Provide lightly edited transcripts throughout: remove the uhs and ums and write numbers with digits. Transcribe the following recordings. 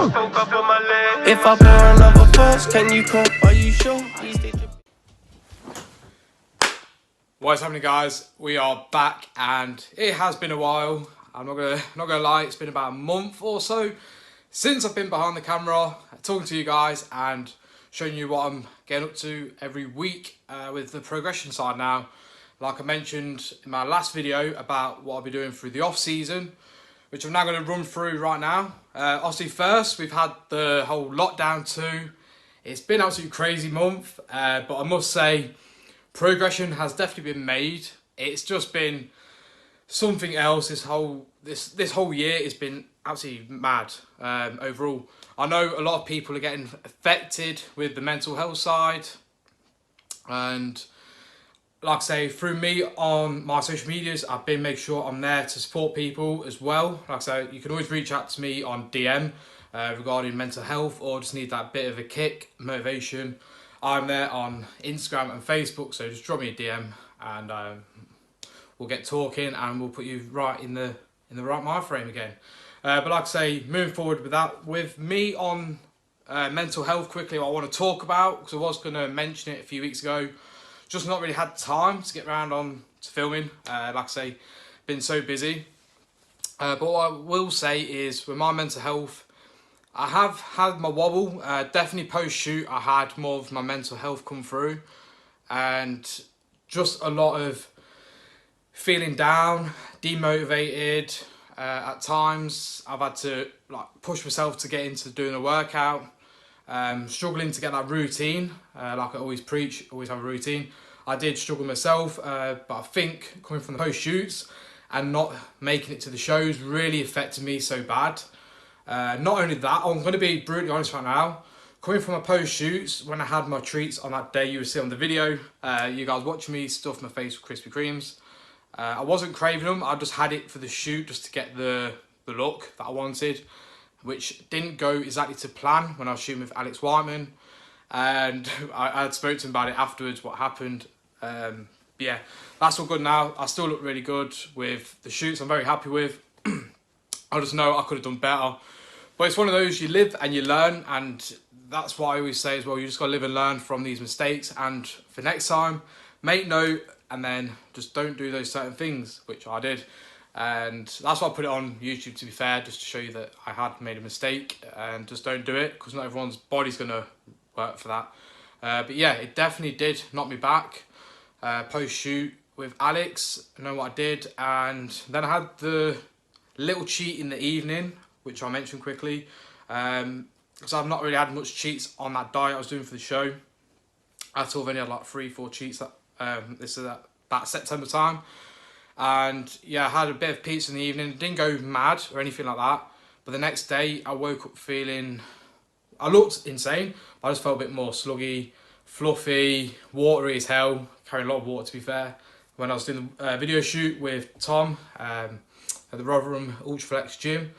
If I pour another first, can you come? Are you sure? What's happening, guys? We are back, and it has been a while. I'm not gonna lie, it's been about a month or so since I've been behind the camera talking to you guys and showing you what I'm getting up to every week with the progression side now. Like I mentioned in my last video about what I'll be doing through the off season, which I'm now going to run through right now. Obviously, first we've had the whole lockdown 2. It's been an absolutely crazy month, but I must say progression has definitely been made. It's just been something else. This whole year has been absolutely mad overall. I know a lot of people are getting affected with the mental health side, and like I say, through me on my social medias, I've been making sure I'm there to support people as well. Like I say, you can always reach out to me on DM regarding mental health or just need that bit of a kick, motivation. I'm there on Instagram and Facebook, so just drop me a DM and we'll get talking and we'll put you right in the right mind frame again. But like I say, moving forward with that, with me on mental health quickly, what I want to talk about, because I was going to mention it a few weeks ago, just not really had time to get around on to filming. Like I say, been so busy. But what I will say is with my mental health, I have had my wobble. Definitely post shoot, I had more of my mental health come through, and just a lot of feeling down, demotivated. At times, I've had to push myself to get into doing a workout. Struggling to get that routine, like I always preach, always have a routine. I did struggle myself, but I think coming from the post shoots and not making it to the shows really affected me so bad. Not only that, I'm going to be brutally honest right now. Coming from my post shoots, when I had my treats on that day, you will see on the video, you guys watching me stuff my face with Krispy Kremes. I wasn't craving them, I just had it for the shoot just to get the look that I wanted, which didn't go exactly to plan when I was shooting with Alex Whiteman, and I had spoken to him about it afterwards, what happened. Yeah, that's all good now. I still look really good with the shoots, I'm very happy with. I just know I could have done better, but it's one of those, you live and you learn, and that's what I always say as well, you just got to live and learn from these mistakes, and for next time, make note and then just don't do those certain things, which I did. And that's why I put it on YouTube, to be fair, just to show you that I had made a mistake, and just don't do it, because not everyone's body's going to work for that. But yeah, it definitely did knock me back. Post-shoot with Alex, I know what I did, and then I had the little cheat in the evening, which I'll mention quickly, because I've not really had much cheats on that diet I was doing for the show. I sort of only had like 3-4 cheats that that September time. And yeah, I had a bit of pizza in the evening. It didn't go mad or anything like that, but the next day I woke up feeling, I looked insane, but I just felt a bit more sluggy, fluffy, watery as hell, carrying a lot of water to be fair, when I was doing the video shoot with Tom at the Rotherham Ultraflex gym,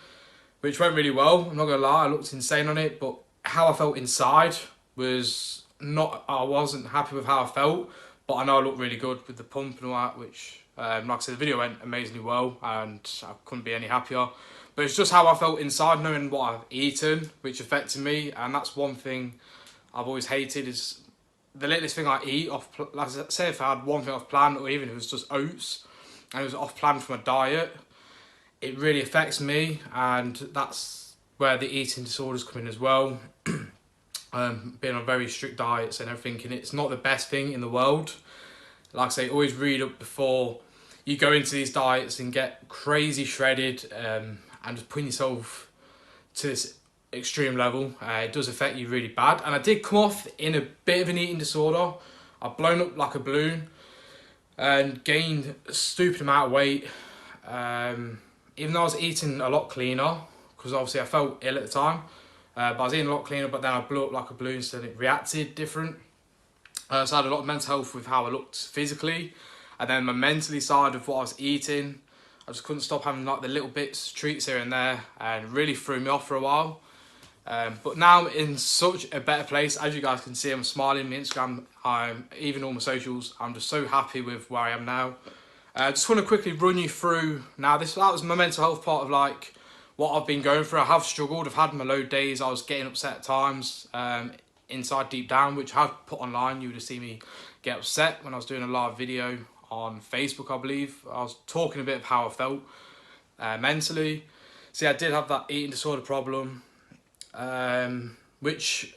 which went really well. I'm not gonna lie, I looked insane on it, but how I felt inside was not, I wasn't happy with how I felt, but I know I looked really good with the pump and all that, which like I said, the video went amazingly well and I couldn't be any happier. But it's just how I felt inside, knowing what I've eaten, which affected me. And that's one thing I've always hated, is the littlest thing I eat off. Like I say, if I had one thing off plan, or even if it was just oats and it was off plan from a diet, it really affects me. And that's where the eating disorders come in as well. Being on very strict diets and everything, and it's not the best thing in the world. Like I say, always read up before you go into these diets and get crazy shredded, and just putting yourself to this extreme level. It does affect you really bad. And I did come off in a bit of an eating disorder. I've blown up like a balloon and gained a stupid amount of weight, even though I was eating a lot cleaner, because obviously I felt ill at the time. But I was eating a lot cleaner, but then I blew up like a balloon, so it reacted different. So I had a lot of mental health with how I looked physically, and then my mentally side of what I was eating. I just couldn't stop having like the little bits, treats here and there, and really threw me off for a while. But now I'm in such a better place. As you guys can see, I'm smiling. My Instagram, even all my socials, I'm just so happy with where I am now. I just want to quickly run you through now. That was my mental health part of like what I've been going through. I have struggled. I've had my low days. I was getting upset at times, inside deep down, which I have put online. You would have seen me get upset when I was doing a live video on Facebook, I believe. I was talking a bit of how I felt mentally. See, I did have that eating disorder problem, which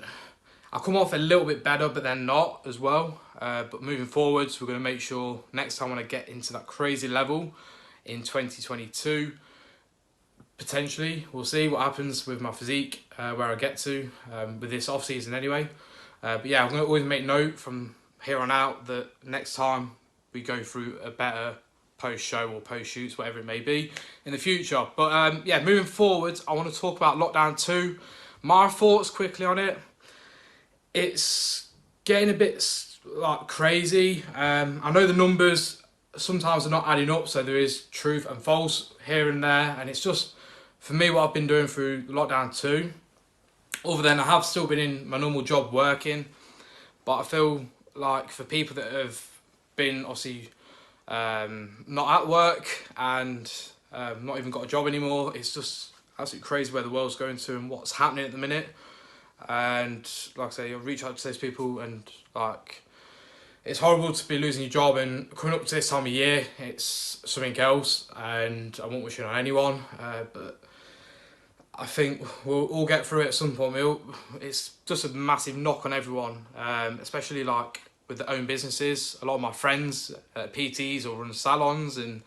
I come off a little bit better, but then not as well. But moving forwards, we're going to make sure next time when I get into that crazy level in 2022, potentially, we'll see what happens with my physique, where I get to with this off season anyway. But yeah, I'm going to always make note from here on out that next time we go through a better post show or post shoots, whatever it may be in the future. But yeah, moving forwards, I want to talk about Lockdown 2. My thoughts quickly on it. It's getting a bit like crazy. I know the numbers sometimes are not adding up, so there is truth and false here and there, and it's just, for me, what I've been doing through Lockdown 2, other than I have still been in my normal job working, but I feel like for people that have been obviously not at work and not even got a job anymore, it's just absolutely crazy where the world's going to and what's happening at the minute. And like I say, I'll reach out to those people, and like, it's horrible to be losing your job, and coming up to this time of year, it's something else, and I won't wish it on anyone, but I think we'll all get through it at some point. It's just a massive knock on everyone, especially like with their own businesses. A lot of my friends PTs or run salons, and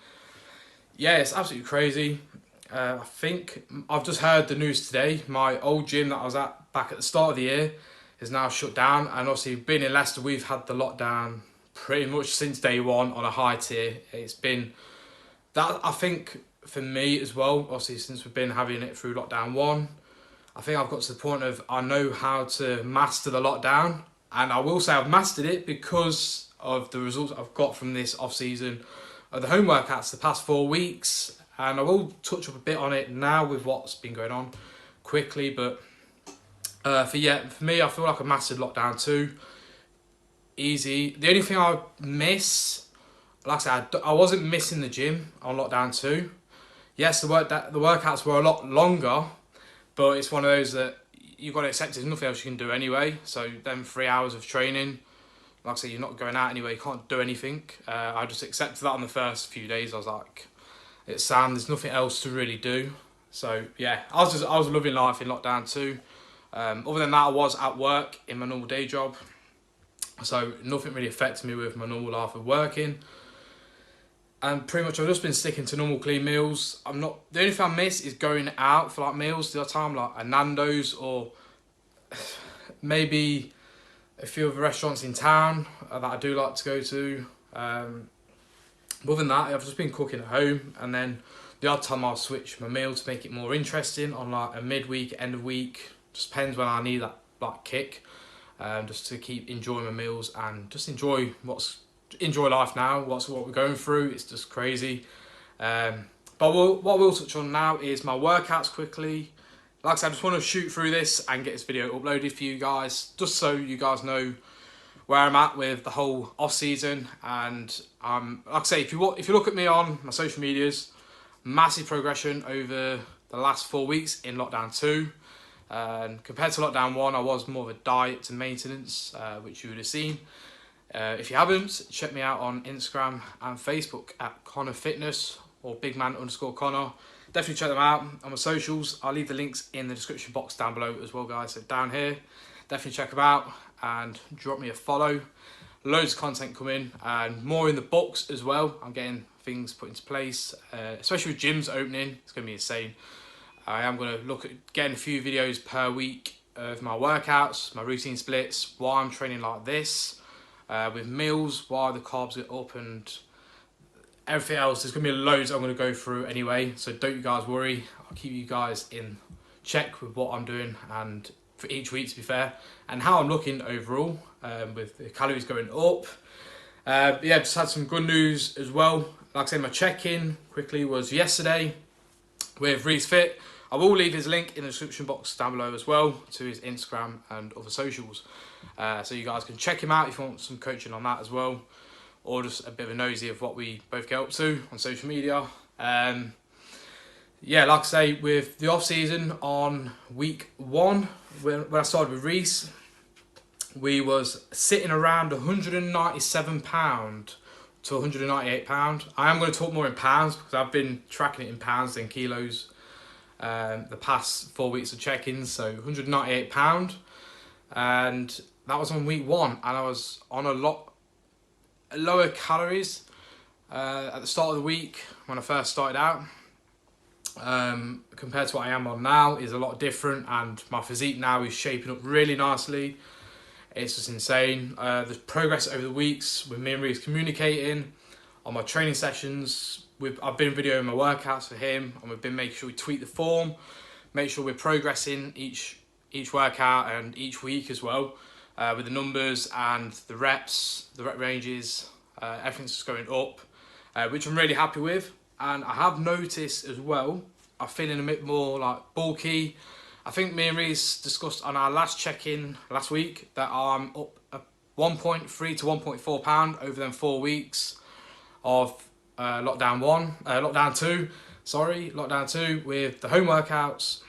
yeah, it's absolutely crazy. I think I've just heard the news today. My old gym that I was at back at the start of the year is now shut down, and obviously being in Leicester, we've had the lockdown pretty much since day one on a high tier. It's been that, I think, for me as well, obviously since we've been having it through Lockdown 1, I think I've got to the point of I know how to master the lockdown, and I will say I've mastered it because of the results I've got from this off season of the home workouts the past 4 weeks. And I will touch up a bit on it now with what's been going on quickly, but for me, I feel like I mastered Lockdown 2 easy. The only thing I miss, like I said, I wasn't missing the gym on Lockdown 2. Yes, the workouts were a lot longer, but it's one of those that you've got to accept there's nothing else you can do anyway. So then 3 hours of training, like I said, you're not going out anyway, you can't do anything. I just accepted that on the first few days. I was like, it's Sam, there's nothing else to really do. So yeah, I was loving life in Lockdown 2. Other than that, I was at work in my normal day job, so nothing really affected me with my normal life of working. And pretty much I've just been sticking to normal clean meals. The only thing I miss is going out for like meals the other time, like a Nando's or maybe a few of the restaurants in town that I do like to go to. Other than that, I've just been cooking at home, and then the odd time I'll switch my meal to make it more interesting on like a midweek, end of week. Just depends when I need that like kick, just to keep enjoying my meals and just enjoy life now. What we're going through, it's just crazy. But what we'll touch on now is my workouts quickly. Like I said, I just want to shoot through this and get this video uploaded for you guys, just so you guys know where I'm at with the whole off season. And like I say, if you look at me on my social medias, massive progression over the last 4 weeks in Lockdown 2. Compared to Lockdown 1, I was more of a diet to maintenance, which you would have seen. If you haven't, check me out on Instagram and Facebook at Connor Fitness or bigman_Connor. Definitely check them out on my socials. I'll leave the links in the description box down below as well, guys. So down here, definitely check them out and drop me a follow. Loads of content coming and more in the books as well. I'm getting things put into place, especially with gyms opening. It's going to be insane. I am going to look at getting a few videos per week of my workouts, my routine splits, why I'm training like this, with meals, why the carbs get up, and everything else. There's going to be loads I'm going to go through anyway, so don't you guys worry. I'll keep you guys in check with what I'm doing, and for each week, to be fair, and how I'm looking overall, with the calories going up. Yeah, just had some good news as well. Like I said, my check-in quickly was yesterday with Reese Fit. I will leave his link in the description box down below as well to his Instagram and other socials. So you guys can check him out if you want some coaching on that as well, or just a bit of a nosy of what we both get up to on social media. yeah, like I say, with the off season on week 1, when I started with Reese, we was sitting around £197 to £198. I am going to talk more in pounds because I've been tracking it in pounds than kilos the past 4 weeks of check-ins. So £198, and that was on week 1, and I was on a lot lower calories at the start of the week when I first started out. Compared to what I am on now is a lot different, and my physique now is shaping up really nicely. It's just insane. The progress over the weeks with me and Reese communicating on my training sessions. I've been videoing my workouts for him, and we've been making sure we tweak the form, make sure we're progressing each workout and each week as well, with the numbers and the reps, the rep ranges, everything's just going up, which I'm really happy with. And I have noticed as well, I'm feeling a bit more like bulky. I think me and Reese discussed on our last check-in last week that I'm up 1.3 to 1.4 pound over them 4 weeks of lockdown 2 with the home workouts.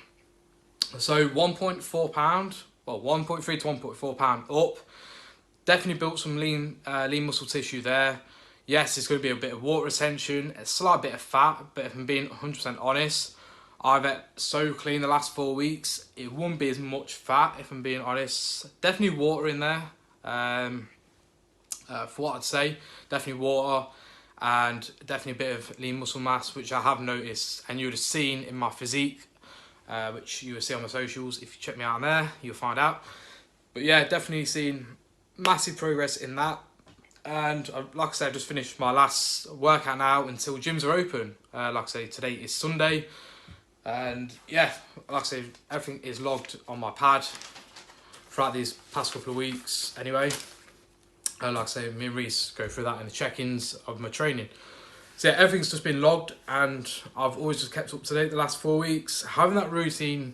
So 1.4 pound, well 1.3 to 1.4 pound up. Definitely built some lean muscle tissue there. Yes, it's going to be a bit of water retention, a slight bit of fat, but if I'm being 100% honest, I've ate so clean the last 4 weeks, it won't be as much fat if I'm being honest. Definitely water in there, for what I'd say. Definitely water, and definitely a bit of lean muscle mass, which I have noticed, and you would have seen in my physique, which you will see on my socials. If you check me out on there, you'll find out. But yeah, definitely seen massive progress in that. And like I said, I've just finished my last workout now until gyms are open. Like I say, today is Sunday. And yeah, like I say, everything is logged on my pad throughout these past couple of weeks anyway. Like I say, me and Reese go through that in the check-ins of my training. So yeah, everything's just been logged, and I've always just kept up to date the last 4 weeks. Having that routine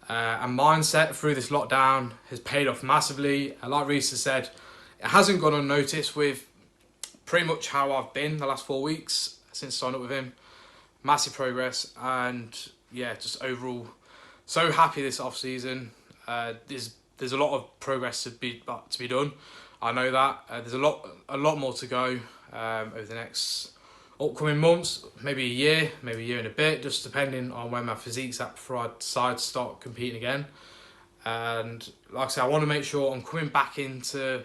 and mindset through this lockdown has paid off massively. And like Reese has said, it hasn't gone unnoticed with pretty much how I've been the last 4 weeks since signing up with him. Massive progress, and yeah, just overall so happy this off season. There's a lot of progress to be done. I know that there's a lot more to go over the next upcoming months, maybe a year and a bit, just depending on where my physique's at before I decide to start competing again. And like I said, I want to make sure I'm coming back into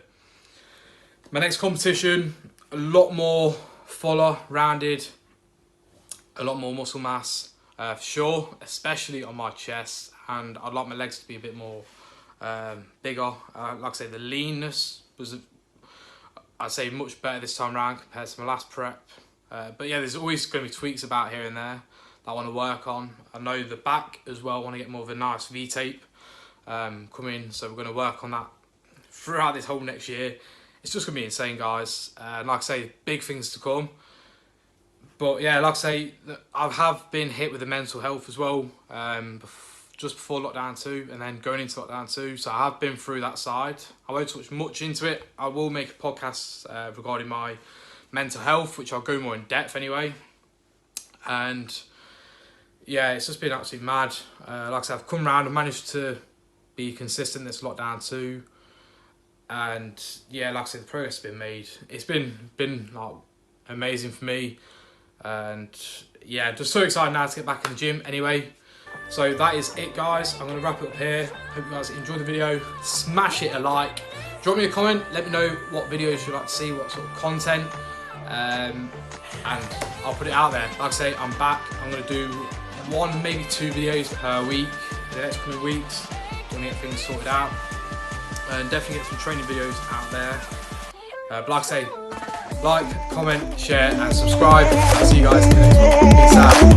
my next competition a lot more fuller, rounded, a lot more muscle mass, for sure, especially on my chest, and I'd like my legs to be a bit more bigger. Like I say, the leanness was, I'd say, much better this time around compared to my last prep. But yeah, there's always going to be tweaks about here and there that I want to work on. I know the back as well, I want to get more of a nice V-tape coming, so we're going to work on that throughout this whole next year. It's just going to be insane, guys. Like I say, big things to come. But yeah, like I say, I have been hit with the mental health as well, just before lockdown 2 and then going into lockdown 2. So I have been through that side. I won't touch much into it. I will make a podcast regarding my mental health, which I'll go more in depth anyway. And yeah, it's just been absolutely mad. Like I said, I've come around and managed to be consistent this lockdown 2. And yeah, like I said, the progress has been made. It's been like amazing for me. And yeah, just so excited now to get back in the gym anyway. So that is it, guys. I'm going to wrap it up here. Hope you guys enjoyed the video. Smash it a like. Drop me a comment. Let me know what videos you'd like to see, what sort of content. And I'll put it out there. Like I say, I'm back. I'm going to do 1, maybe 2 videos per week in the next coming weeks. I'm going to get things sorted out. And definitely get some training videos out there. But like I say, like, comment, share and subscribe. I'll see you guys in the next one. Peace out.